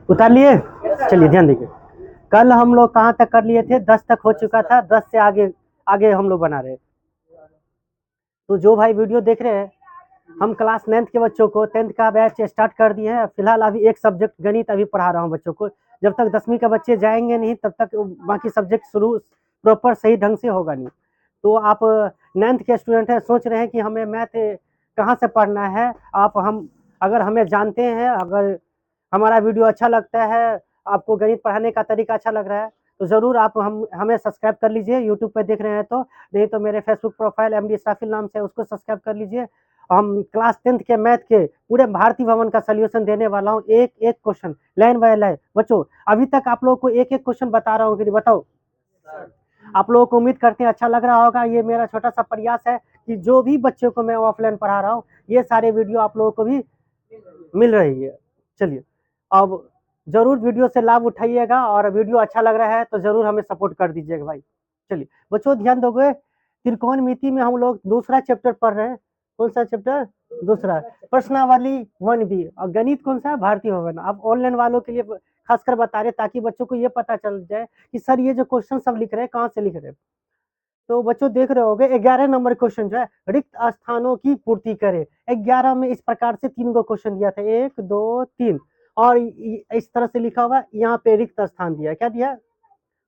उतार लिए? चलिए ध्यान दीजिए। कल हम लोग कहाँ तक कर लिए थे? 10 तक हो चुका था, 10 से आगे आगे हम लोग बना रहे। तो जो भाई वीडियो देख रहे हैं, हम क्लास 9th के बच्चों को 10th का बैच स्टार्ट कर दिए हैं। फिलहाल अभी एक सब्जेक्ट गणित अभी पढ़ा रहा हूँ बच्चों को। जब तक 10वीं के बच्चे जाएंगे नहीं तब तक बाकी सब्जेक्ट शुरू प्रॉपर सही ढंग से होगा नहीं। तो आप 9th के स्टूडेंट हैं, सोच रहे हैं कि हमें मैथ कहाँ से पढ़ना है, आप हम अगर हमें जानते हैं, अगर हमारा वीडियो अच्छा लगता है, आपको गणित पढ़ाने का तरीका अच्छा लग रहा है, तो ज़रूर आप हमें सब्सक्राइब कर लीजिए। यूट्यूब पे देख रहे हैं तो, नहीं तो मेरे फेसबुक प्रोफाइल MD इस्राफिल नाम से, उसको सब्सक्राइब कर लीजिए। हम क्लास 10th के मैथ के पूरे भारतीय भवन का सोल्यूशन देने वाला हूँ, एक एक क्वेश्चन लाइन बाय लाइन। बच्चों अभी तक आप लोगों को एक एक क्वेश्चन बता रहा हूँ कि नहीं, बताओ। आप लोगों को उम्मीद करते हैं अच्छा लग रहा होगा। ये मेरा छोटा सा प्रयास है कि जो भी बच्चों को मैं ऑफलाइन पढ़ा रहा हूँ, ये सारे वीडियो आप लोगों को भी मिल रही है। चलिए, अब जरूर वीडियो से लाभ उठाइएगा, और वीडियो अच्छा लग रहा है तो जरूर हमें सपोर्ट कर दीजिएगा भाई। चलिए बच्चों ध्यान दोगे, त्रिकोणमिति में हम लोग दूसरा चैप्टर पढ़ रहे हैं। कौन सा चैप्टर? दूसरा, प्रश्नावली 1B। और गणित कौन सा? भारतीय भवन। अब ऑनलाइन वालों के लिए खासकर बता रहे ताकि बच्चों को ये पता चल जाए कि सर ये जो क्वेश्चन सब लिख रहे हैं कहाँ से लिख रहे हैं। तो बच्चों देख रहे होगे 11 नंबर क्वेश्चन जो है, रिक्त स्थानों की पूर्ति करे। 11 में इस प्रकार से 3 गो क्वेश्चन दिया था, 1 2 3, और इस तरह से लिखा हुआ यहाँ पे रिक्त स्थान दिया। क्या दिया?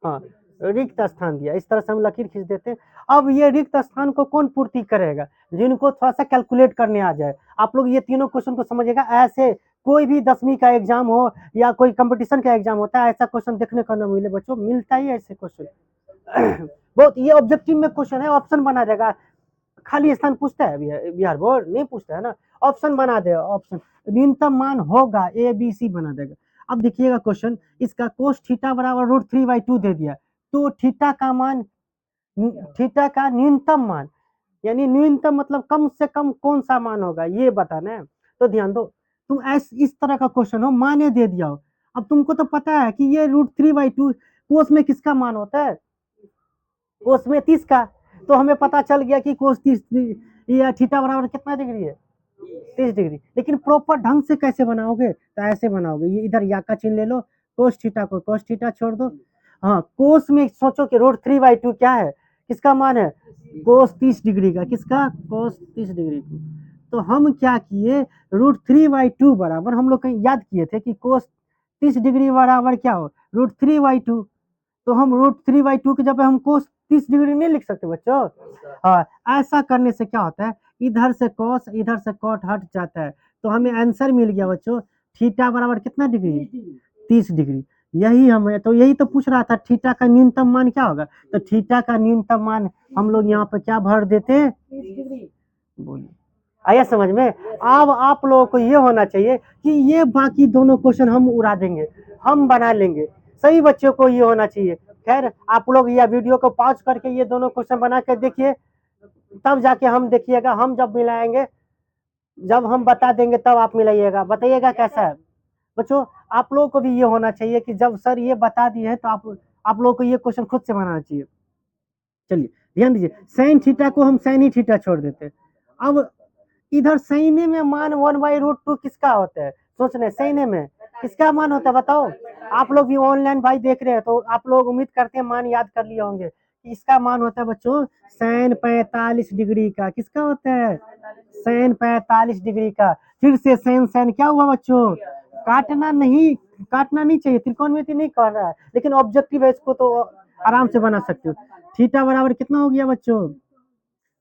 हाँ, रिक्त स्थान दिया। इस तरह से हम लकीर खींच देते हैं। अब ये रिक्त स्थान को कौन पूर्ति करेगा? जिनको थोड़ा सा कैलकुलेट करने आ जाए। आप लोग ये तीनों क्वेश्चन को समझिएगा। ऐसे कोई भी 10वीं का एग्जाम हो या कोई कंपटीशन का एग्जाम होता है, ऐसा क्वेश्चन देखने को न मिले बच्चों, मिलता ही ऐसे क्वेश्चन। बहुत ये ऑब्जेक्टिव में क्वेश्चन है, ऑप्शन बना देगा। खाली स्थान पूछता है बिहार बोर्ड? नहीं पूछता है ना, ऑप्शन बना देगा। ऑप्शन न्यूनतम मान होगा ABC बना देगा। अब देखिएगा क्वेश्चन, इसका कोस थीटा बराबर √3/2 दे दिया। तो थीटा का मान, थीटा का न्यूनतम मान, यानी न्यूनतम मतलब कम से कम कौन सा मान होगा ये बताना है। तो ध्यान दो, तुम इस तरह का क्वेश्चन हो, माने दे दिया हो। अब तुमको तो पता है कि ये √3/2 कोस में किसका मान होता है? कोस में 30 का। तो हमें पता चल गया कि कोस 30 या थीटा बराबर कितना डिग्री है? 30 डिग्री। लेकिन प्रॉपर ढंग से कैसे बनाओगे? तो ऐसे बनाओगे, ये इधर या का चिन्ह ले लो, कोस थीटा को कोस थीटा छोड़ दो। हाँ, कोस में सोचो कि √3/2 क्या है, किसका मान है? कोस 30 डिग्री का। किसका? कोस 30 डिग्री का। तो हम क्या किए, √3/2 बराबर, हम लोग कहीं याद किए थे कि कोस 30 डिग्री बराबर क्या हो? √3/2। तो हम √3/2 की जगह हम कोस 30 डिग्री नहीं लिख सकते बच्चों? हाँ, ऐसा करने से क्या होता है, इधर से कॉस इधर से कॉट हट जाता है। तो हमें आंसर मिल गया बच्चों, थीटा बराबर कितना डिग्री? 30 डिग्री। यही हमें तो यही तो पूछ रहा था, थीटा का न्यूनतम मान क्या होगा? तो थीटा का न्यूनतम मान हम लोग यहाँ पे क्या भर देते हैं? बोलिए, आया समझ में? अब आप लोगों को ये होना चाहिए कि ये बाकी दोनों क्वेश्चन हम उड़ा देंगे, हम बना लेंगे। सही बच्चों को ये होना चाहिए। खैर आप लोग यह वीडियो को पॉज करके ये दोनों क्वेश्चन बना के देखिए, तब जाके हम देखिएगा, हम जब मिलाएंगे, जब हम बता देंगे तब आप मिलाइएगा, बताइएगा कैसा है। बच्चों आप लोगों को भी ये होना चाहिए कि जब सर ये बता दिए हैं तो आप लोगों को ये क्वेश्चन खुद से बनाना चाहिए। चलिए ध्यान दीजिए, साइन थीटा को हम साइन ही थीटा छोड़ देते हैं। अब इधर सहीने में मान 1/√2 किसका होता है? सोच रहे सहीने में किसका मान होता है बताओ? आप लोग भी ऑनलाइन भाई देख रहे हैं तो आप लोग उम्मीद करते हैं मान याद कर लिए होंगे। इसका मान होता है बच्चों साइन 45 डिग्री का। किसका होता है? साइन 45 डिग्री का। फिर से साइन साइन क्या हुआ बच्चों? काटना नहीं चाहिए, त्रिकोणमिति नहीं कर रहा है, लेकिन ऑब्जेक्टिव है, इसको तो आराम से बना सकते हो। थीटा बराबर कितना हो गया बच्चों?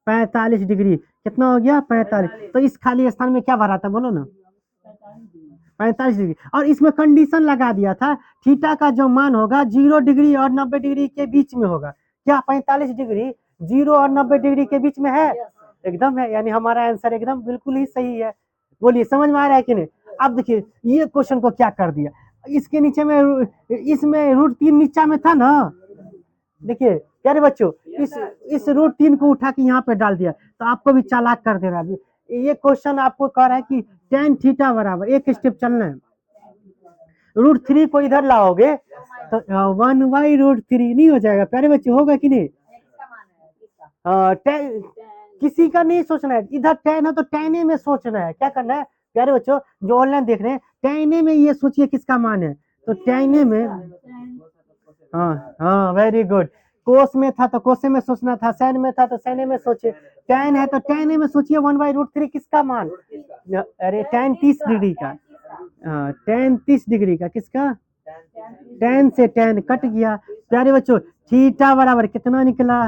45 डिग्री। कितना हो गया? 45। तो इस खाली स्थान में क्या भरा था बोलो ना? 45 डिग्री। और इसमें कंडीशन लगा दिया था, थीटा का जो मान होगा 0 डिग्री और 90 डिग्री के बीच में होगा। क्या 45 डिग्री 0 और 90 डिग्री के बीच में है? एकदम है, यानी हमारा आंसर एकदम बिल्कुल ही सही है। बोलिए समझ में आ रहा है कि नहीं? अब देखिए ये क्वेश्चन को क्या कर दिया, इसके नीचे में इसमें √3 नीचा में था ना। देखिए प्यारे बच्चों, इस √3 को उठा के यहाँ पे डाल दिया, तो आपको भी चालाक कर दे रहा है। ये क्वेश्चन आपको कह रहा है कि tan थीटा बराबर, एक स्टेप चलना है, √3 को इधर लाओगे तो 1/√3 नहीं हो जाएगा प्यारे बच्चे? होगा कि नहीं? किसी का नहीं सोचना है, इधर tan है तो tan में सोचना है। क्या करना है? प्यारे बच्चों जो ऑनलाइन देख रहे हैं, tan A में ये सोचिए किसका मान है, तो tan A में, हाँ हाँ वेरी गुड, कोस में था तो कोसे में सोचना था, सैन में था तो सैने में सोचे, tan है तो tan A में सोचिए 1/√3 किसका मान, अरे tan 30 डिग्री का, हाँ tan 30 डिग्री का, किसका, tan से tan कट गया। प्यारे बच्चों थीटा बराबर कितना निकला,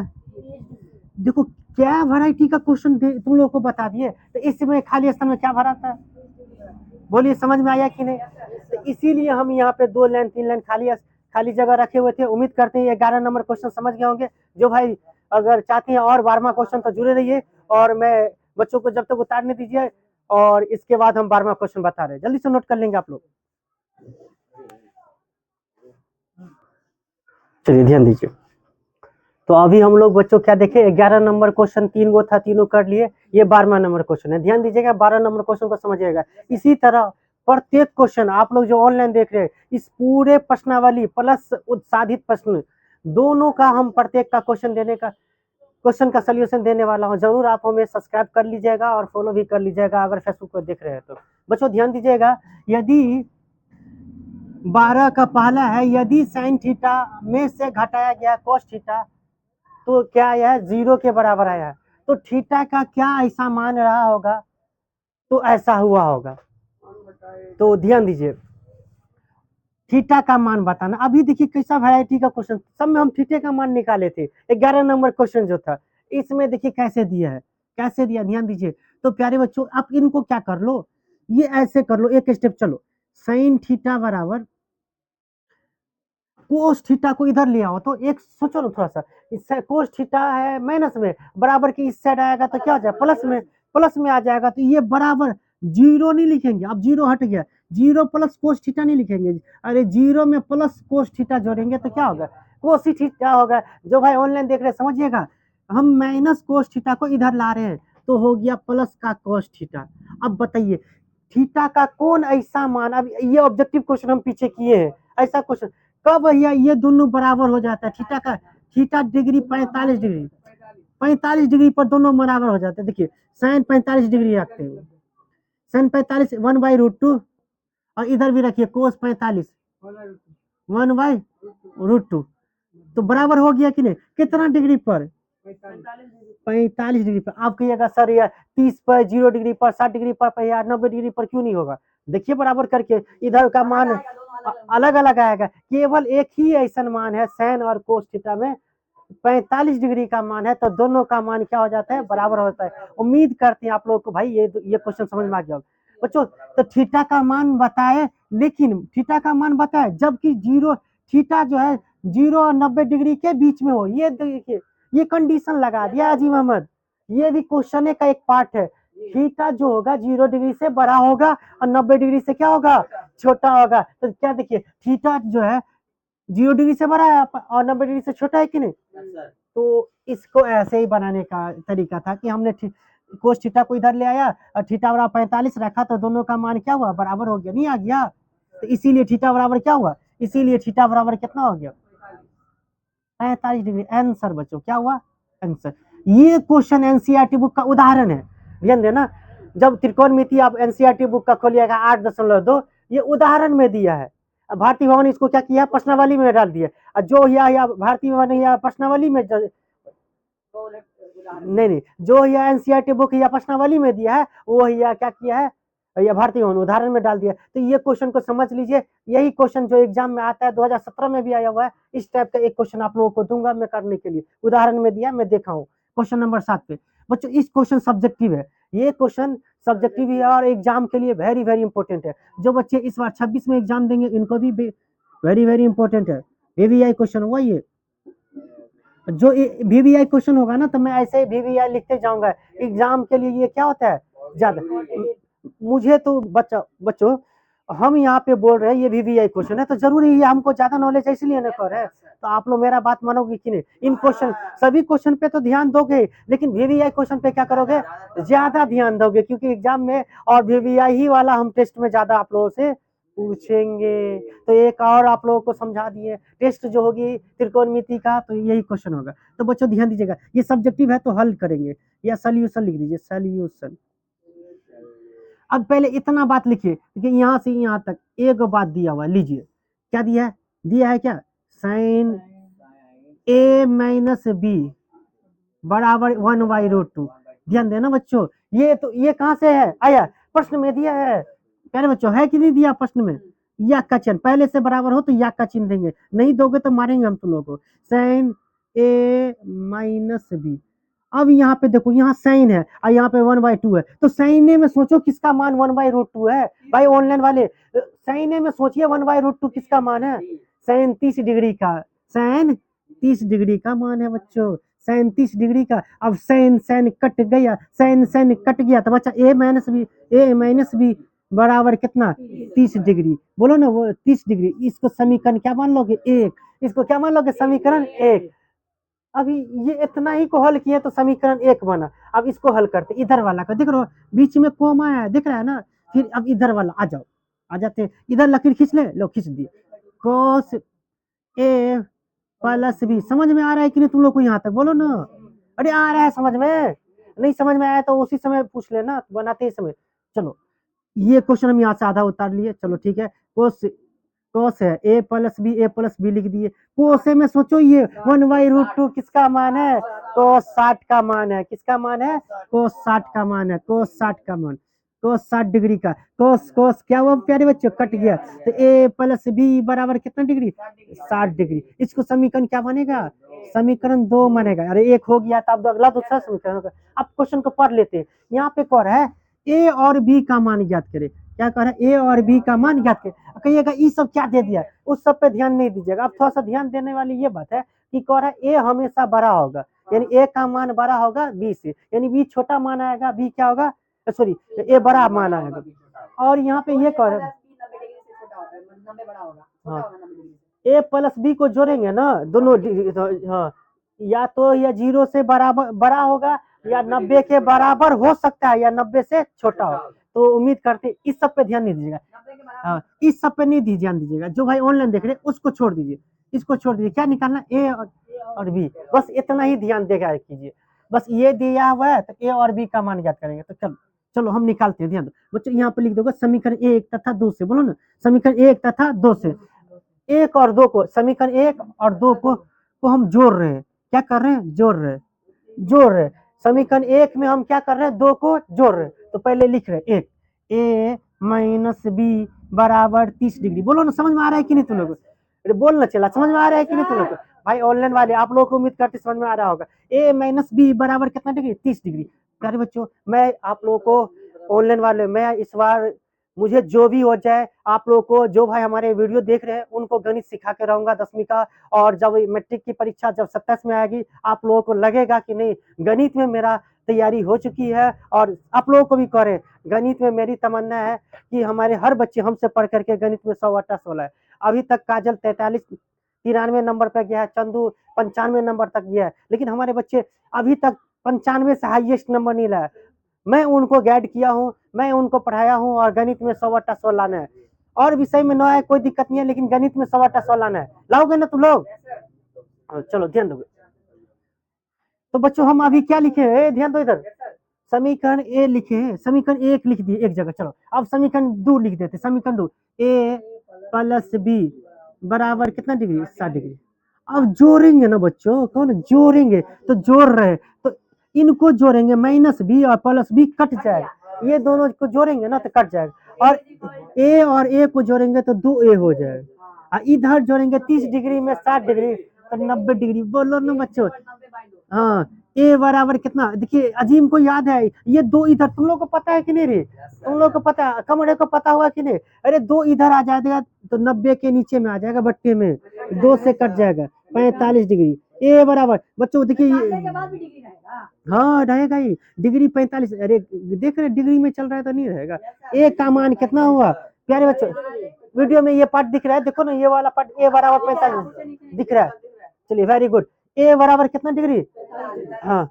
देखो क्या वैरायटी का क्वेश्चन तुम लोगों को बता दिए, तो इसमें खाली स्थान में क्या भरा था, बोलिए समझ में आया कि नहीं, तो इसीलिए हम यहाँ पे 2 लाइन 3 लाइन खाली जगह रखे हुए थे। उम्मीद करते हैं 11 नंबर क्वेश्चन समझ गए होंगे। जो भाई अगर चाहते हैं और 12वां क्वेश्चन तो जुड़े रहिए, और मैं बच्चों को जब तक उतारने दीजिए, और इसके बाद हम 12वां क्वेश्चन बता रहे हैं, जल्दी से नोट कर लेंगे आप लोग। चलिए ध्यान दीजिए, तो अभी हम लोग बच्चों क्या देखे, 11 नंबर क्वेश्चन 3 गो था, तीनों कर लिए, ये 12वां नंबर क्वेश्चन है। ध्यान दीजिएगा, 12 नंबर क्वेश्चन को समझिएगा। इसी तरह प्रत्येक क्वेश्चन आप लोग जो ऑनलाइन देख रहे हैं, इस पूरे प्रश्नावली प्लस उत्साधित प्रश्न दोनों का हम प्रत्येक का क्वेश्चन का सोल्यूशन देने वाला हूं। जरूर आप हमें सब्सक्राइब कर लीजिएगा और फॉलो भी कर लीजिएगा अगर फेसबुक पर देख रहे हैं तो। बच्चों ध्यान दीजिएगा, यदि 12 का पहला है, यदि साइन थीटा में से घटाया गया कॉस थीटा तो क्या आया है, 0 के बराबर आया है, तो थीटा का क्या ऐसा मान रहा होगा, तो ऐसा हुआ होगा। तो ध्यान दीजिए, थीटा का मान बताना। अभी देखिए कैसा वैरायटी का क्वेश्चन, सब में हम थीटे का मान निकाले थे। 11 नंबर क्वेश्चन जो था, इसमें देखिए कैसे दिया है, कैसे दिया, ध्यान दीजिए। तो प्यारे बच्चों आप इनको क्या कर लो, ये ऐसे कर लो, एक स्टेप चलो, साइन थीटा बराबर कोस थीटा को इधर ले आओ, तो एक सोचो ना थोड़ा सा, इससे कोस थीटा है माइनस में, बराबर की इस साइड आएगा तो क्या हो जाएगा, प्लस में आ जाएगा, तो ये बराबर 0 नहीं लिखेंगे, अब 0 हट गया, 0 प्लस कोस थीटा नहीं लिखेंगे, अरे 0 में प्लस कोस थीटा जोड़ेंगे तो क्या होगा, कोस थीटा होगा। जो भाई ऑनलाइन देख रहे हैं समझिएगा, हम माइनस कोस थीटा को इधर ला रहे हैं तो हो गया प्लस का कोस थीटा। अब बताइए थीटा का कौन ऐसा मान, अब ये ऑब्जेक्टिव क्वेश्चन हम पीछे किए हैं, ऐसा क्वेश्चन कब भैया ये दोनों बराबर हो जाता है, थीटा का थीटा डिग्री 45 डिग्री, 45 डिग्री पर दोनों बराबर हो जाते हैं। देखिए साइन 45 डिग्री रखते हैं, साइन 45 1/√2, और इधर भी रखिए कोस 45 1/√2, तो बराबर हो गया कि नहीं, कितना डिग्री पर, 45 डिग्री पर। आप कहिएगा सर यार 30 पर, 0 डिग्री पर, 60 डिग्री पर यार 90 डिग्री पर क्यों नहीं होगा, देखिए बराबर करके इधर का मान अलग अलग आएगा, केवल एक ही ऐसा मान है साइन और कोस थीटा में 45 डिग्री का मान है, तो दोनों का मान क्या हो जाता है, बराबर होता है। उम्मीद करते हैं आप लोगों को भाई ये क्वेश्चन समझ में आ गया बच्चों। तो थीटा का मान बताए, लेकिन थीटा का मान बताए जबकि 0 थीटा जो है 0 और 90 डिग्री के बीच में हो, ये देखिए ये कंडीशन लगा दिया अजीम अहमद, ये भी क्वेश्चन का एक पार्ट है। थीटा जो होगा 0 डिग्री से बड़ा होगा और 90 डिग्री से क्या होगा, छोटा होगा। तो क्या देखिए थीटा जो है 0 डिग्री से बड़ा है और 90 डिग्री से छोटा है कि नहीं, तो इसको ऐसे ही बनाने का तरीका था कि हमने कोस थीटा को इधर ले आया और थीटा बराबर 45 रखा, तो दोनों का मान क्या हुआ, बराबर हो गया, नहीं आ गया, तो इसीलिए थीटा बराबर क्या हुआ, इसीलिए थीटा बराबर कितना हो गया, 45 डिग्री। आंसर बच्चों क्या हुआ, आंसर। ये क्वेश्चन एनसीईआरटी बुक का उदाहरण है, ध्यान देना, जब त्रिकोणमिति आप एनसीईआरटी बुक का खोलिएगा 8.2, ये उदाहरण में दिया है। भारतीय भवन इसको क्या किया, प्रश्नावली में डाल दिया, और जो या भारतीय भवन या प्रश्नावली में नहीं, जो या एनसीईआरटी बुक या प्रश्नावली में दिया है वो या क्या किया है, या भारतीय भवन उदाहरण में डाल दिया। तो ये क्वेश्चन को समझ लीजिए, यही क्वेश्चन जो एग्जाम में आता है 2017 में भी आया हुआ है, इस टाइप का एक क्वेश्चन आप लोगों को दूंगा मैं करने के लिए, उदाहरण में दिया, मैं देखा हूँ। क्वेश्चन नंबर 7 पे बच्चों, इस क्वेश्चन सब्जेक्टिव है, ये क्वेश्चन सब्जेक्टिव है और एग्जाम के लिए वेरी वेरी इंपॉर्टेंट है। जो बच्चे इस बार 26 में एग्जाम देंगे इनको भी वेरी वेरी इंपॉर्टेंट है। वीवीआई क्वेश्चन हुआ ये, जो वीवीआई क्वेश्चन होगा ना तो मैं ऐसे ही वीवीआई लिखते जाऊंगा, एग्जाम के लिए ये क्या होता है ज्यादा। मुझे तो बच्चों हम यहाँ पे बोल रहे हैं ये वीवीआई क्वेश्चन है, तो जरूरी है हमको ज्यादा नॉलेज है इसलिए ना कर रहे हैं, तो आप लोग मेरा बात मानोगे कि नहीं, इन क्वेश्चन सभी क्वेश्चन पे तो ध्यान दोगे, लेकिन वीवीआई क्वेश्चन पे क्या करोगे, ज्यादा ध्यान दोगे, क्योंकि एग्जाम में और वीवीआई ही वाला हम टेस्ट में ज्यादा आप लोगों से पूछेंगे। तो एक और आप लोगों को समझा दिए, टेस्ट जो होगी त्रिकोणमिति का तो यही क्वेश्चन होगा। तो बच्चों ध्यान दीजिएगा, ये सब्जेक्टिव है तो हल करेंगे, या सोल्यूशन लिख दीजिए, सोल्यूशन। अब पहले इतना बात लिखिए कि यहाँ से यहाँ तक एक बात दिया हुआ है, लीजिए क्या दिया है, क्या साइन ए माइनस बी बराबर 1/√2। ध्यान देना बच्चों, ये तो ये कहाँ से है आया, प्रश्न में दिया है प्यारे बच्चों, है कि नहीं दिया प्रश्न में। या का चिन्ह पहले से बराबर हो तो या का चिन्ह देंगे, नहीं दोगे तो मारेंगे हम तुम लोगों को। साइन ए माइनस बी, अब यहाँ पे देखो यहाँ साइन है और यहाँ पे 1/2 है, तो साइन ए में सोचो किसका मान 1/√2 है भाई, ऑनलाइन वाले साइन ए में सोचिए 1/√2 किसका मान है, साइन 30 डिग्री का, साइन 30 डिग्री का मान है बच्चों, साइन 30 डिग्री का। अब साइन साइन कट गया, साइन साइन कट गया तो बच्चा ए माइनस बी बराबर कितना 30 डिग्री, बोलो ना वो 30 डिग्री। इसको समीकरण क्या मान लोगे, एक, इसको क्या मान लोगे, समीकरण एक। अभी ये इतना ही को हल किया तो समीकरण एक बना। अब इसको हल करते, इधर वाला का देख रहे हो बीच में कोमा है, दिख रहा है ना, फिर अब इधर वाला आ जाओ, आ जाते हैं इधर, लकीर खींच ले, लो खींच दिए, cos ए प्लस बी, समझ में आ रहा है कि नहीं तुम लोग को यहाँ तक, बोलो ना, अरे आ रहा है समझ में, नहीं समझ में आया तो उसी समय पूछ लेना, बनाते ही समय। चलो ये क्वेश्चन हम यहाँ से आधा उतार लिए, चलो ठीक है, कोस है ए प्लस बी लिख दिए, कोसे में सोचो ये 1/√2 किसका मान है, कोस 60 का मान है, किसका मान है, कोस 60 का मान है, कोस 60 का मान, कोस 60 डिग्री का, कोस कोस क्या हुआ प्यारे बच्चों, कट गया, तो ए प्लस बी बराबर कितना डिग्री, 60 डिग्री। इसको समीकरण क्या बनेगा, समीकरण 2 बनेगा। अरे एक हो गया तो अब अगला दूसरा समीकरण होगा। अब क्वेश्चन को पढ़ लेते हैं, यहाँ पे कह रहा है ए और बी का मान ज्ञात करे, क्या कह रहा है, ए और बी का मान ज्ञात करे। कहिएगा ये सब क्या दे दिया, उस सब पे ध्यान नहीं दीजिएगा। अब थोड़ा सा ध्यान देने वाली ये बात है कि कह रहा है ए हमेशा बड़ा होगा, यानी ए का मान बड़ा होगा बी से, यानी बी छोटा मान आएगा, बी क्या होगा, सॉरी ए बड़ा मान आएगा। और यहाँ पे ये कह रहा है हाँ, ए प्लस बी को जोड़ेंगे ना दोनों, हाँ, या तो यह 0 से बराबर बड़ा होगा या 90 के बराबर हो सकता है या 90 से छोटा हो। तो उम्मीद करते इस सब पे ध्यान नहीं दीजिएगा, हाँ, इस सब पे नहीं ध्यान दीजिएगा। जो भाई ऑनलाइन देख रहे हैं उसको छोड़ दीजिए, इसको छोड़ दीजिए, क्या निकालना ए और बी, बस इतना ही ध्यान देगा कीजिए। बस ये दिया हुआ है तो ए और बी का मान ज्ञात करेंगे। तो चलो चलो हम निकालते हैं, ध्यान दो बच्चों, यहाँ पे लिख दोगे समीकरण 1 तथा 2 से, बोलो ना, समीकरण 1 तथा 2 से, 1 और 2 को, समीकरण 1 और 2 को हम जोड़ रहे हैं, क्या कर रहे हैं, जोड़ रहे हैं। समीकरण 1 में हम क्या कर रहे हैं, 2 को जोड़ रहे हैं, तो पहले लिख रहे हैं 1 ए माइनस बी बराबर 30 डिग्री। बोलो ना, समझ में आ रहा है कि नहीं तुम लोग, बोलना चला, समझ में आ रहा है कि नहीं तुम लोग भाई, ऑनलाइन वाले आप लोगों को उम्मीद करते समझ में आ रहा होगा। ए माइनस बी बराबर कितना डिग्री, 30 डिग्री। प्यारे बच्चों, मैं आप लोगों को ऑनलाइन वाले, मैं इस बार मुझे जो भी हो जाए, आप लोगों को जो भाई हमारे वीडियो देख रहे हैं उनको गणित सिखा के रहूंगा 10वीं का, और जब मैट्रिक की परीक्षा जब 27 में आएगी आप लोगों को लगेगा कि नहीं गणित में मेरा तैयारी हो चुकी है। और आप लोगों को भी करें, गणित में मेरी तमन्ना है कि हमारे हर बच्चे हमसे पढ़ करके गणित में 100 अट्टा 16 है। अभी तक काजल 93 नंबर पर गया है, चंदू 95 नंबर तक गया है, लेकिन हमारे बच्चे अभी तक 95 से हाईएस्ट नंबर नहीं लाया। मैं उनको गाइड किया हूँ, मैं उनको पढ़ाया हूँ, और गणित में 100 अट्टा 100 लाना है। और विषय में 9 है कोई दिक्कत नहीं है, लेकिन गणित में 100 अट्टा 100 लाना है। लाओगे ना तुम लोग, चलो ध्यान दोगे। तो बच्चों हम अभी क्या लिखे हैं, ध्यान दो इधर, समीकरण ए लिखे हैं, समीकरण 1 लिख दिए एक जगह। चलो अब समीकरण 2 लिख देते, समीकरण 2 ए प्लस बी बराबर कितना डिग्री, 60 डिग्री। अब जोड़ेंगे ना बच्चों, कौन जोड़ेंगे, तो जोड़ रहे, तो इनको जोड़ेंगे, माइनस बी और प्लस बी कट जाएगा, ये दोनों को जोड़ेंगे ना तो कट जाएगा, और ए को जोड़ेंगे तो 2a हो जाएगा, और इधर जोड़ेंगे 30 डिग्री में 60 डिग्री तो 90 डिग्री। बोलो ना बच्चों, हाँ, ए बराबर कितना, देखिए अजीम को याद है, ये 2 इधर, तुम लोग को पता है कि नहीं रे, तुम लोग को पता है, कमरे को पता हुआ कि नहीं, अरे 2 इधर आ जाएगा तो 90 के नीचे में आ जाएगा, बट्टे में 2 से कट जाएगा 45 डिग्री। ए बराबर बच्चों देखिए, हाँ रहेगा ही, डिग्री 45, अरे देख रहे डिग्री में चल रहा है तो नहीं रहेगा। ए का मान कितना हुआ प्यारे बच्चों, वीडियो में ये पार्ट दिख रहा है, देखो ना ये वाला पार्ट, ए बराबर 45 दिख रहा है। चलिए वेरी गुड, ए बराबर कितना डिग्री, हाँ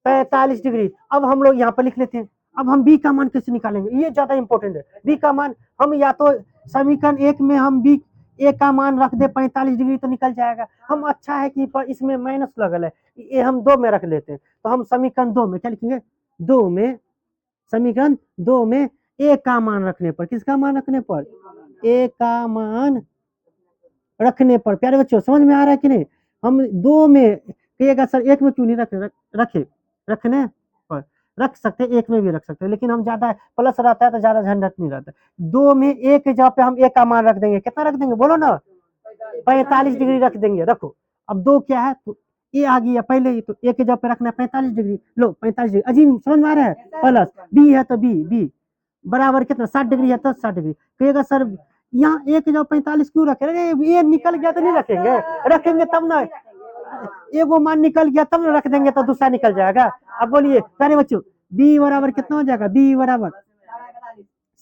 45 डिग्री। अब हम लोग यहाँ पर लिख लेते हैं। अब हम बी का मान कैसे निकालेंगे, ये ज्यादा इंपॉर्टेंट है। बी का मान हम या तो समीकरण 1 में हम बी ए का मान रख दे 45 डिग्री तो निकल जाएगा। हम अच्छा है कि इसमें माइनस लगल है, ये हम 2 में रख लेते हैं। तो हम समीकरण 2 में क्या लिखेंगे, 2 में, समीकरण 2 में ए का मान रखने पर, किसका मान रखने पर, ए का मान रखने पर। प्यारे बच्चों समझ में आ रहा है कि नहीं। हम दो में कहिएगा सर एक में क्यों नहीं रखे, रखने पर रख सकते, एक में भी रख सकते, लेकिन हम ज्यादा प्लस रहता है तो ज्यादा झंझट नहीं रहता। दो में एक के जगह पे हम एक का मान रख देंगे, कितना रख देंगे बोलो ना, 45 डिग्री रख देंगे। रखो, अब दो क्या है तो ए आ गया पहले ही, तो ए के जगह पे रखना है 45 डिग्री, लो 45 डिग्री। अजीब समझ में आ रहा है। प्लस बी है तो बी बराबर कितना 60 डिग्री है तो 60 डिग्री। कहिएगा सर यहाँ एक जगह 45 क्यों रखे, अरे ये निकल गया तो नहीं रखेंगे, रखेंगे तब ना, एक वो मान निकल गया तब ना रख देंगे तो दूसरा निकल जाएगा। अब बोलिए प्यारे बच्चों बी बराबर कितना हो जाएगा, बी बराबर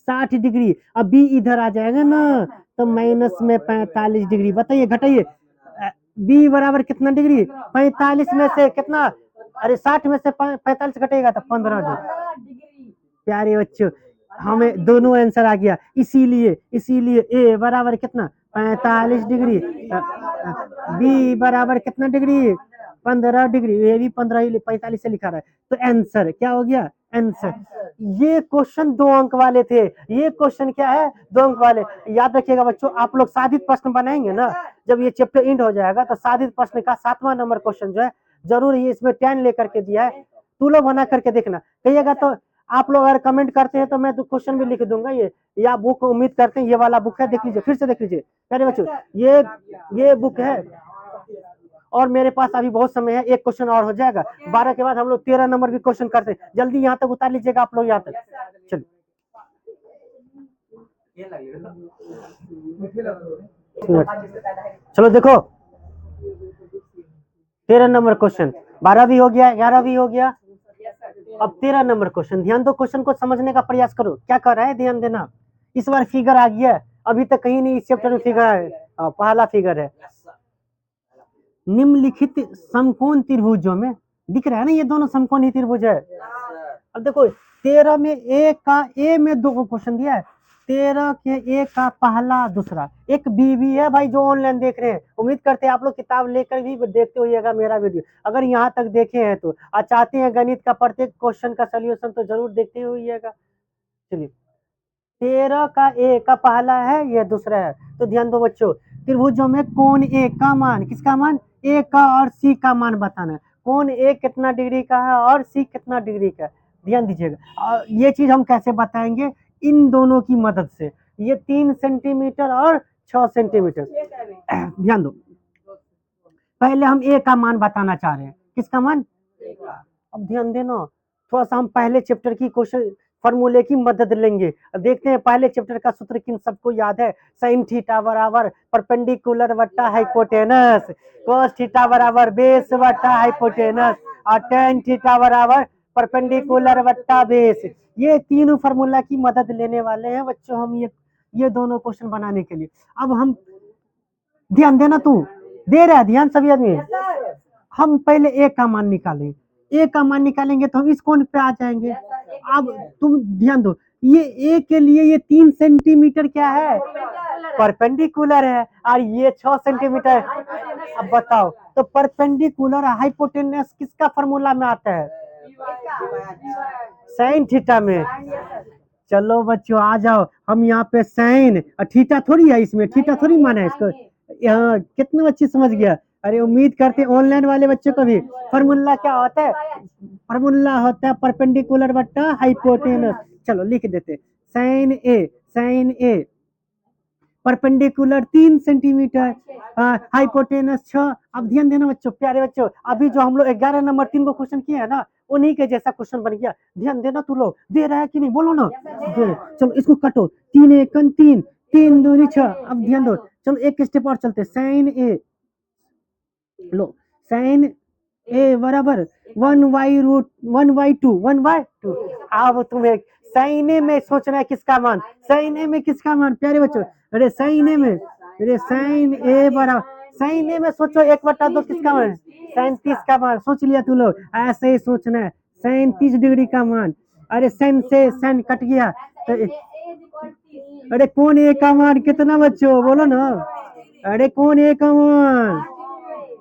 60 डिग्री। अब बी इधर आ जाएगा ना तो माइनस में 45 डिग्री। बताइए घटाइए, बी बराबर कितना डिग्री, 45 में से कितना, अरे 60 में से 45 घटेगा तो 15 डिग्री। प्यारे बच्चों हमें दोनों आंसर आ गया, इसीलिए ए बराबर कितना 45 डिग्री, बी बराबर कितना डिग्री 15 डिग्री, ये भी 15 45 से लिखा रहा है। तो आंसर क्या हो गया, आंसर। ये क्वेश्चन 2 अंक वाले थे, ये क्वेश्चन क्या है 2 अंक वाले। याद रखिएगा बच्चों, आप लोग साधित प्रश्न बनाएंगे ना, जब ये चैप्टर एंड हो जाएगा तो साधित प्रश्न का 7वां नंबर क्वेश्चन जो है जरूर ही इसमें 10 लेकर के दिया है, तू लोग बना करके देखना। कहिएगा तो आप लोग अगर कमेंट करते हैं तो मैं तो क्वेश्चन भी लिख दूंगा। ये या बुक उम्मीद करते हैं, ये वाला बुक है, देख लीजिए, फिर से देख लीजिए प्यारे बच्चों, ये बुक है और मेरे पास अभी बहुत समय है, एक क्वेश्चन और हो जाएगा। 12 के बाद हम लोग 13 नंबर भी क्वेश्चन करते हैं। जल्दी यहाँ तक उतार लीजिएगा आप लोग, यहाँ तक चलिए। चलो देखो 13 नंबर क्वेश्चन, 12 भी हो गया, 11 भी हो गया, अब 13 नंबर क्वेश्चन। ध्यान दो, क्वेश्चन को समझने का प्रयास करो, क्या कर रहा है ध्यान देना। इस बार फिगर आ गया, अभी तक कहीं नहीं इस चैप्टर में फिगर है, पहला फिगर है। निम्नलिखित समकोण त्रिभुजों में, दिख रहा है ना ये दोनों समकोणी त्रिभुज है। अब देखो 13 में ए में 2 क्वेश्चन दिया है, 13 के ए का पहला दूसरा, एक बी भी है भाई जो ऑनलाइन देख रहे हैं। उम्मीद करते हैं आप लोग किताब लेकर भी देखते होइएगा मेरा वीडियो, अगर यहाँ तक देखे हैं तो चाहते हैं गणित का प्रत्येक क्वेश्चन का सोल्यूशन तो जरूर देखते होइएगा। चलिए 13 का ए का पहला है, ये दूसरा है। तो ध्यान दो बच्चों, त्रिभुजों में कोण ए का मान, किसका मान, ए का और सी का मान बताना है। कोण ए कितना डिग्री का है और सी कितना डिग्री का है, ध्यान दीजिएगा। ये चीज हम कैसे बताएंगे, इन दोनों की मदद से। ये 3 सेंटीमीटर और 6 सेंटीमीटर। ध्यान दो, पहले हम ए का मान बताना चाह रहे हैं, किसका मान, अब ध्यान देना, थोड़ा सा हम पहले चैप्टर की क्वेश्चन फॉर्मूले की मदद लेंगे। देखते हैं पहले चैप्टर का सूत्र किन सबको याद है। साइन थीटा बराबर परपेंडिकुलर बट्टा हाइपोटेनस, कोस थीटा बराबर बेस बट्टा हाइपोटेनस, और टेन थीटा बराबर परपेंडिकुलर बट्टा बेस। ये तीनों फार्मूला की मदद लेने वाले हैं बच्चों हम, ये दोनों क्वेश्चन बनाने के लिए। अब हम ध्यान देना, तू दे रहा है ध्यान सभी आदमी। हम पहले ए का मान निकालें, ए का मान निकालेंगे तो हम इस कोण पे आ जाएंगे। अब तुम ध्यान दो, ये ए के लिए ये 3 सेंटीमीटर क्या है, परपेंडिकुलर है, और ये 6 सेंटीमीटर। अब बताओ तो परपेंडिकुलर हाइपोटेनस किसका फॉर्मूला में आता है, साइन थीटा में। चलो बच्चों आ जाओ, हम यहाँ पे साइन, थीटा थोड़ी है इसमें, थीटा थोड़ी माना है इसको। कितना बच्चे समझ गया। अरे उम्मीद करते हैं ऑनलाइन वाले बच्चों को भी। फॉर्मूला क्या होता है, फॉर्मूला होता है परपेंडिकुलर बट्टा हाइपोटेनस। चलो लिख देते, साइन ए परपेंडिकुलर 3 सेंटीमीटर, हाइपोटेनस 6। अब ध्यान देना बच्चों, प्यारे बच्चों, अभी जो हम लोग 11 नंबर 3 को क्वेश्चन किए है ना, उन्हीं के जैसा क्वेश्चन बन गया। ध्यान देना, तू लोग दे रहा है कि नहीं बोलो ना, चलो इसको कटो, 3 1 3, 3 2 6। अब ध्यान दो, चलो एक स्टेप और चलते, साइन ए, लो साइन ए बराबर 1/2। अब तुम्हें साइन ए में सोचना है किसका मान, साइन ए में किसका मान प्यारे बच्चों, अरे साइन ए में, अरे साइन ए बराबर, साइन ए में सोचो 1/2 किसका मान, साइन 30 का मान। सोच लिया तू लोग, ऐसे ही सोचना है, साइन 30 डिग्री का मान। अरे साइन से साइन कट गया तो, अरे कौन ए का मान कितना बच्चों बोलो ना, अरे कौन ए का मान,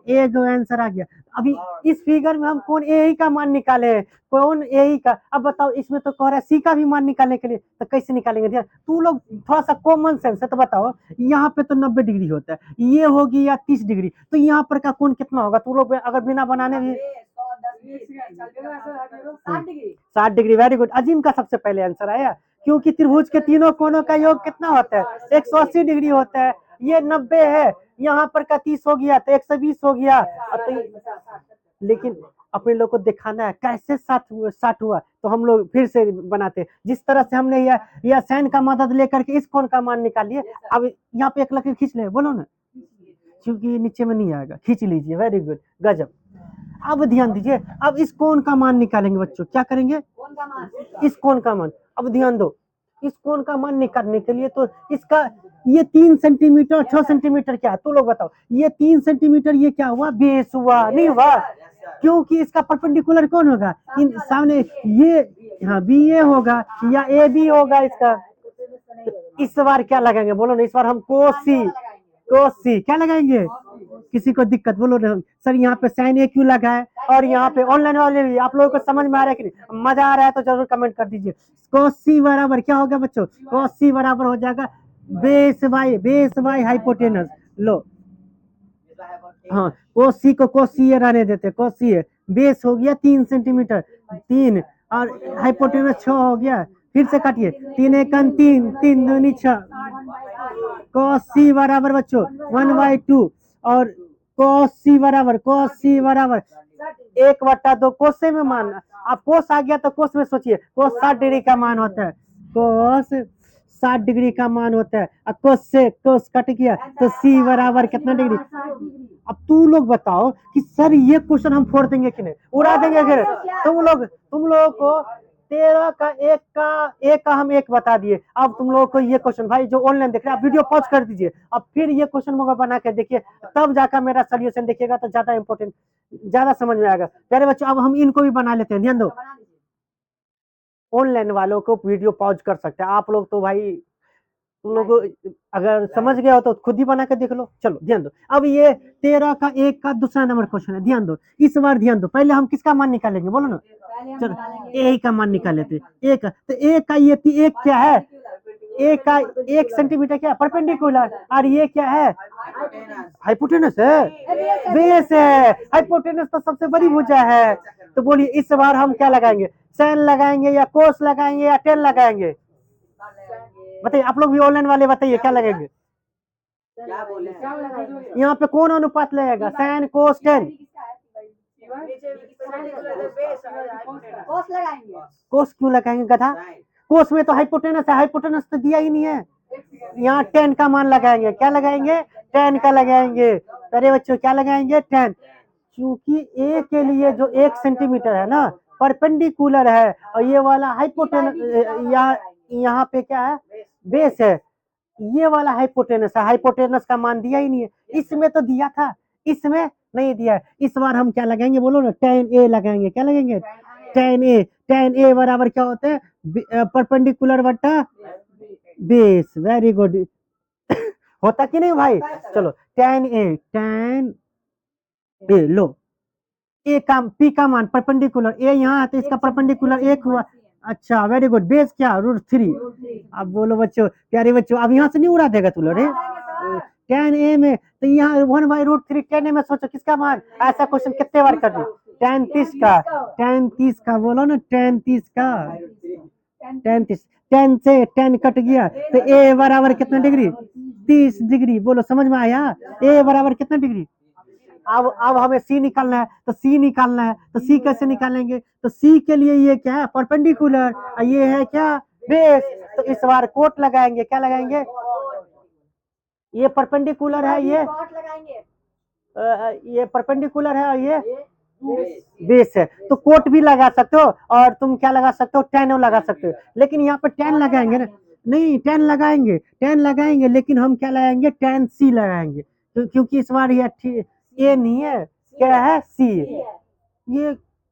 एक आंसर आ गया। अभी इस फिगर में हम कौन ए ही का मान निकाले, कौन ए ही का। अब बताओ इसमें तो कह रहा है सी का भी मान निकालने के लिए, तो कैसे निकालेंगे? ध्यान, तू लोग थोड़ा सा कॉमन सेंस है तो बताओ, यहाँ पे तो 90 डिग्री होता है, ये होगी या 30 डिग्री, तो यहाँ पर का कोण कितना होगा? तू लोग अगर बिना बनाने भी 60 डिग्री। वेरी गुड, अजीम का सबसे पहले आंसर आया, क्योंकि त्रिभुज के तीनों कोनों का योग कितना होता है? 180 डिग्री होता है। ये 90 है, यहाँ पर का 30 हो गया तो 120 हो गया। लेकिन अपने लोग को दिखाना है कैसे 60 हुआ, तो हम लोग फिर से बनाते, जिस तरह से हमने यह साइन का मदद लेकर के इस कोण का मान निकालिए। अब यहाँ पे एक लकीर खींच ले, बोलो ना, क्योंकि नीचे में नहीं आएगा, खींच लीजिए। वेरी गुड, गजब। अब ध्यान दीजिए, अब इस कोण का मान निकालेंगे बच्चों। क्या करेंगे? इस कोण का मान। अब ध्यान दो, इस कोण का मान निकालने के लिए तो इसका ये 3 सेंटीमीटर 6 सेंटीमीटर क्या, तो लोग बताओ, ये 3 सेंटीमीटर ये क्या हुआ? बेस हुआ, नहीं हुआ? क्योंकि इसका परपेंडिकुलर कौन होगा? इन सामने ये, हाँ बी ए होगा या ए बी होगा इसका। तो इस बार क्या लगाएंगे, बोलो ना? इस बार हम कोसी क्या लगाएंगे? किसी को दिक्कत? बोलो ना सर, यहाँ पे साइन ए क्यों लगा है? और यहाँ पे ऑनलाइन वाले भी आप लोगों को समझ में आ रहा है कि नहीं? मजा आ रहा है तो जरूर कमेंट कर दीजिए। कोसी बराबर क्या होगा बच्चों? कोसी बराबर हो जाएगा बेस बाई हाइपोटेनस। लो, हाँ, कोसी को कोसी रहने देते, कोसी है। बेस हो गया 3 सेंटीमीटर, 3, और हाइपोटेनस 6 हो गया। फिर से काटिए, 3 एक 3, 3 दूनी 6। कोसी बराबर बच्चों 1/2, और कोसी बराबर 1/2 कोसे में मान। अब कोस आ गया तो कोस में सोचिए, कोस 60 डिग्री का मान होता है, कोस 60 डिग्री का मान होता है। अब कोस से कोस कट गया तो सी बराबर कितना डिग्री? अब तू लोग बताओ कि सर ये क्वेश्चन हम फोड़ देंगे कि नहीं, उड़ा देंगे फिर? तुम लोग को 13 का एक का हम एक बता दिए। अब तुम लोगों को ये क्वेश्चन, भाई जो ऑनलाइन देख रहे हैं आप वीडियो पॉज कर दीजिए, अब फिर ये क्वेश्चन मुझे बना के देखिए, तब जाकर मेरा सोल्यूशन देखिएगा तो ज्यादा इंपॉर्टेंट, ज्यादा समझ में आएगा। प्यारे बच्चों, अब हम इनको भी बना लेते हैं, ध्यान दो। ऑनलाइन वालों को वीडियो पॉज कर सकते हैं, आप लोग तो भाई तुम लोग अगर समझ गए हो तो खुद ही बना के देख लो। चलो ध्यान दो, अब ये 13 का एक का दूसरा नंबर क्वेश्चन है, ध्यान दो। इस बार ध्यान दो, पहले हम किसका मान निकालेंगे, बोलो ना? चलो ए का मान निकाल लेते। एक तो एक का ये एक क्या है? एक का 1 सेंटीमीटर क्या? परपेंडिकुलर। और ये क्या है? हाइपोटेनस है, बेस है। हाइपोटेनस तो सबसे बड़ी भुजा है। तो बोलिए इस बार हम क्या लगाएंगे? साइन लगाएंगे या कोस लगाएंगे या टेन लगाएंगे? बताइए, आप लोग भी ऑनलाइन वाले बताइए क्या लगेंगे? यहाँ पे कौन अनुपात लगेगा? Sine cos ten? कोस क्यों लगाएंगे गधा? कोस में तो हाइपोटेनस है, हाइपोटेनस तो दिया ही नहीं है। यहाँ 10 का मान लगाएंगे। क्या लगाएंगे? 10 का लगाएंगे। अरे बच्चों क्या लगाएंगे? 10, क्योंकि ए के लिए जो 1 सेंटीमीटर है ना परपेंडिकुलर है, और ये वाला हाइपोटेनस यहाँ पे क्या है? बेस है। ये वाला हाइपोटेनस है, हाइपोटेनस का मान दिया ही नहीं है। इसमें तो दिया था, इसमें नहीं दिया है। इस बार हम क्या लगाएंगे, बोलो ना? tan a लगाएंगे। क्या लगेंगे? tan a बराबर क्या होता है? परपेंडिकुलर बट्टा बेस। वेरी गुड होता कि नहीं भाई? चलो tan a लो, ए का पी का मान परपेंडिकुलर, ए यहाँ है तो इसका परपेंडिकुलर 1 हुआ। अच्छा वेरी गुड। बेस क्या? √3। अब बोलो बच्चों, प्यारे बच्चों, अब यहाँ से नहीं उड़ा देगा तू लोग? tan a में तो यहाँ 1/√3 tan a में सोचो किसका मान? ऐसा क्वेश्चन कितने बार कर दी? tan 30 का बोलो ना, tan 30 का, tan 30, 10 से 10 कट गया तो a बराबर कितना डिग्री? 30 डिग्री। बोलो समझ में आया? a बराबर कितना डिग्री? अब हमें सी निकालना है, तो सी निकालना है तो सी कैसे निकालेंगे? तो सी के लिए ये क्या है? परपेंडिकुलर, और ये है क्या? बेस। तो इस बार कोट लगाएंगे। क्या लगाएंगे? ये परपेंडिकुलर है, ये परपेंडिकुलर है और ये बेस है, तो कोट भी लगा सकते हो, और तुम क्या लगा सकते हो? टेन लगा सकते हो। लेकिन यहाँ पे 10 लगाएंगे ना? नहीं, 10 लगाएंगे, लेकिन हम क्या लगाएंगे? tan सी लगाएंगे, क्योंकि इस बार ये नहीं है, क्या है? सी।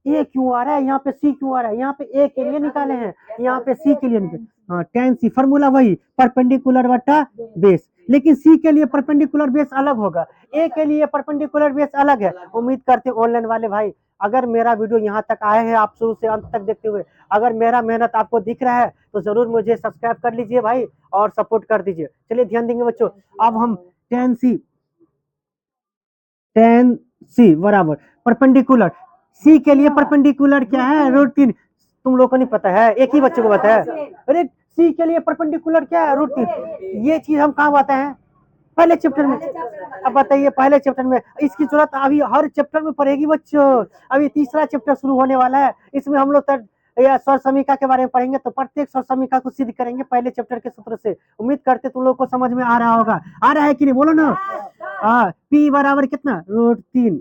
ये क्यों आ रहा है यहाँ पे? सी क्यों आ रहा है यहाँ पे? ए के लिए निकाले हैं, यहाँ पे सी के लिए निकाले। tan c फॉर्मूला वही परपेंडिकुलर बटा बेस, लेकिन सी के लिए परपेंडिकुलर बेस अलग होगा, ए के लिए परपेंडिकुलर बेस अलग है। उम्मीद करते हैं ऑनलाइन वाले भाई अगर मेरा वीडियो यहाँ तक आए हैं आप शुरू से अंत तक देखते हुए, अगर मेरा मेहनत आपको दिख रहा है तो जरूर मुझे सब्सक्राइब कर लीजिए भाई और सपोर्ट कर दीजिए। चलिए ध्यान देंगे बच्चों, अब हम tan c बराबर परपेंडिकुलर, सी के लिए परपेंडिकुलर क्या है √3, तुम लोग को नहीं पता है, एक ही बच्चे को पता है। अरे सी के लिए परपेंडिकुलर क्या है √3, ये चीज हम कहाँ बताए हैं पहले चैप्टर में। अब बताइए पहले चैप्टर में, इसकी जरूरत अभी हर चैप्टर में पड़ेगी बच्चों, अभी तीसरा चैप्टर शुरू होने वाला है, इसमें हम लोग या स्वर समीका के बारे में पढ़ेंगे, तो प्रत्येक स्वर समीका को सिद्ध करेंगे पहले चैप्टर के सूत्र से। उम्मीद करते तुम लोग को समझ में आ रहा होगा, आ रहा है कि नहीं बोलो ना। पी बराबर कितना √3,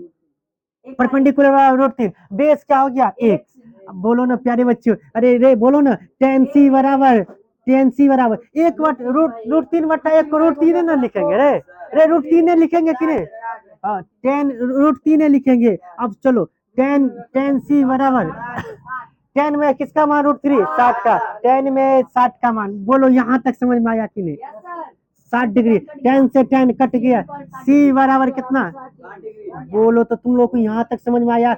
परपेंडिकुलर √3, बेस क्या हो गया 1, बोलो ना प्यारे बच्चों, अरे रे बोलो ना tan c बराबर 1 वट √3 बटा 1 को √3 ना लिखेंगे रे √3 लिखेंगे कि नहीं, tan √3 लिखेंगे। अब चलो tan c बराबर tan में किसका मान √3 60 का, tan में 60 का मान, बोलो यहाँ तक समझ में आया कि नहीं, 60 डिग्री, tan से tan कट गया, c बराबर कितना, बोलो तो तुम लोग को यहाँ तक समझ में आया।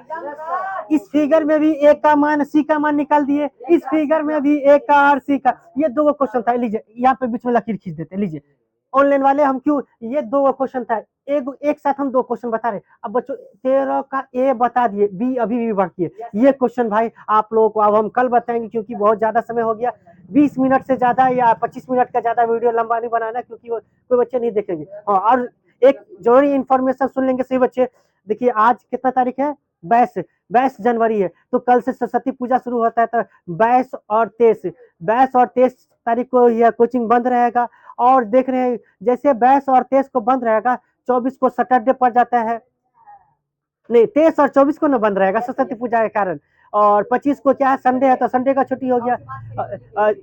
इस फिगर में भी ए का मान सी का मान निकाल दिए, इस फिगर में भी ए का और सी का, ये दो क्वेश्चन था, लीजिए यहाँ पे बीच में लकीर खींच देते, लीजिए ऑनलाइन वाले हम क्यों, ये दो क्वेश्चन था, एक साथ हम दो क्वेश्चन बता रहे। अब बच्चों 13 का ए बता दिए, बी अभी भी बाकी है, ये क्वेश्चन भाई आप लोगों को अब हम कल बताएंगे क्योंकि बहुत ज्यादा समय हो गया, 20 मिनट से ज्यादा या 25 मिनट का ज्यादा वीडियो लंबा नहीं बनाना क्योंकि वो कोई बच्चे नहीं देखेंगे। और एक जरूरी इंफॉर्मेशन सुन लेंगे सही बच्चे, देखिए आज कितना तारीख है 22 जनवरी है, तो कल से सरस्वती पूजा शुरू होता है, तो 22 और 23 तारीख को यह कोचिंग बंद रहेगा। और देख रहे हैं जैसे 22 और 23 को बंद रहेगा, 24 को सैटरडे पड़ जाता है, नहीं 23 और 24 को ना बंद रहेगा सरस्वती पूजा के कारण, और 25 को क्या है संडे है तो संडे का छुट्टी हो गया,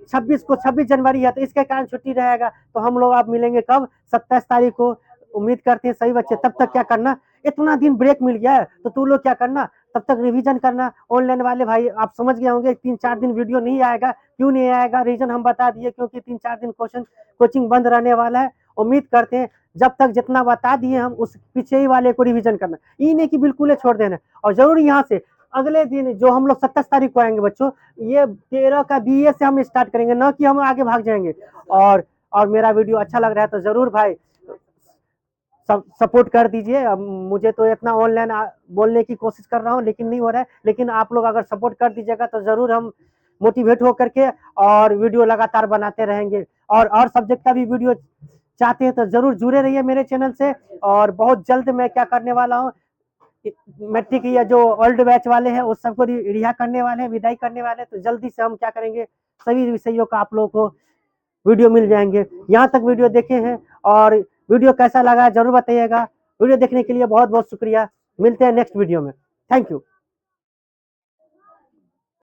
26 को 26 जनवरी है तो इसके कारण छुट्टी रहेगा। तो हम लोग आप मिलेंगे कब 27 तारीख को, उम्मीद करते हैं सही बच्चे। तब तक क्या करना, इतना दिन ब्रेक मिल गया है तो तू लोग क्या करना, तब तक रिवीजन करना। ऑनलाइन वाले भाई आप समझ गए होंगे 3-4 दिन वीडियो नहीं आएगा, क्यों नहीं आएगा रीजन हम बता दिए, क्योंकि 3-4 दिन कोचिंग बंद रहने वाला है। उम्मीद करते हैं जब तक जितना बता दिए हम उस पीछे ही वाले को रिवीजन करना, ये नहीं कि बिल्कुल छोड़ देना। और जरूर यहाँ से अगले दिन जो हम लोग 27 तारीख को आएंगे बच्चों, ये 13 का बीए से हम स्टार्ट करेंगे, ना कि हम आगे भाग जाएंगे। और मेरा वीडियो अच्छा लग रहा है तो जरूर भाई सपोर्ट कर दीजिए। अब मुझे तो इतना ऑनलाइन बोलने की कोशिश कर रहा हूँ लेकिन नहीं हो रहा है, लेकिन आप लोग अगर सपोर्ट कर दीजिएगा तो जरूर हम मोटिवेट होकर के और वीडियो लगातार बनाते रहेंगे। और सब्जेक्ट का भी वीडियो चाहते हैं तो जरूर जुड़े रहिए मेरे चैनल से। और बहुत जल्द मैं क्या करने वाला हूँ, मैट्रिक या जो ओल्ड बैच वाले हैं उस सबको रिहा करने वाले हैं, विदाई करने वाले हैं, तो जल्दी से हम क्या करेंगे सभी विषयों का आप लोगों को वीडियो मिल जाएंगे। यहाँ तक वीडियो देखे हैं और वीडियो कैसा लगा जरूर बताइएगा। वीडियो देखने के लिए बहुत बहुत शुक्रिया, मिलते हैं नेक्स्ट वीडियो में, थैंक यू।